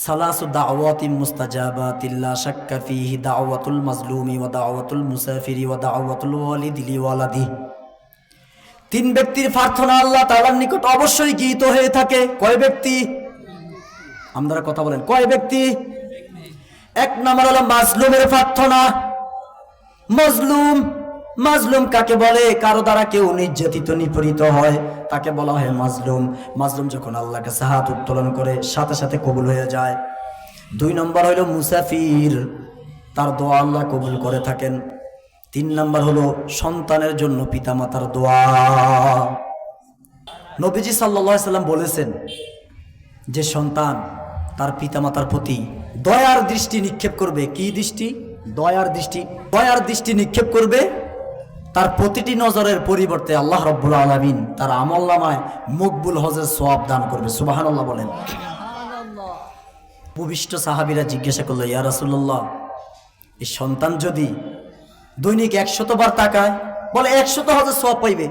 সালাসু দাওয়াতিন মুস্তাজাবাতিন লা শাক্কা ফীহি দাওয়াতুল মাজলুমি ওয়া দাওয়াতুল মুসাফিরি ওয়া দাওয়াতুল ওয়ালিদি লিওয়ালাদি। তিন ব্যক্তির প্রার্থনা আল্লাহ তাআলার নিকট অবশ্যই গৃহীত হয়ে থাকে। কয় ব্যক্তি? আপনারা কথা বলেন, কয় ব্যক্তি? এক নম্বর হলো মাজলুমের প্রার্থনা। মাজলুম, মাজলুম কাকে বলে? কারো দ্বারা কেউ নির্যাতিত নিপীড়িত হয় তাকে বলা হয় মাজলুম। মাজলুম যখন আল্লাহর কাছে হাত উত্তোলন করে সাথে সাথে কবুল হয়ে যায়। দুই নম্বর হলো মুসাফির, তার দোয়া আল্লাহ কবুল করে থাকেন। তিন নম্বর হলো সন্তানের জন্য পিতামাতার দোয়া। নবীজি সাল্লাল্লাহু আলাইহি সাল্লাম বলেছেন যে সন্তান তার পিতামাতার প্রতি দয়ার দৃষ্টি নিক্ষেপ করবে। কি দৃষ্টি? দয়ার দৃষ্টি। দয়ার দৃষ্টি নিক্ষেপ করবে, তার প্রতিটি নজরের পরিবর্তে আল্লাহ রাব্বুল আলামিন তার আমলনামায় মকবুল হজের সওয়াব দান করবে। সুবহানাল্লাহ বলেন। উপবিষ্ট সাহাবীরা জিজ্ঞাসা করলো, ইয়া রাসূলুল্লাহ, এই সন্তান যদি দৈনিক 100 বার তাকায়, বলে 100 হজের সওয়াব পাইবে।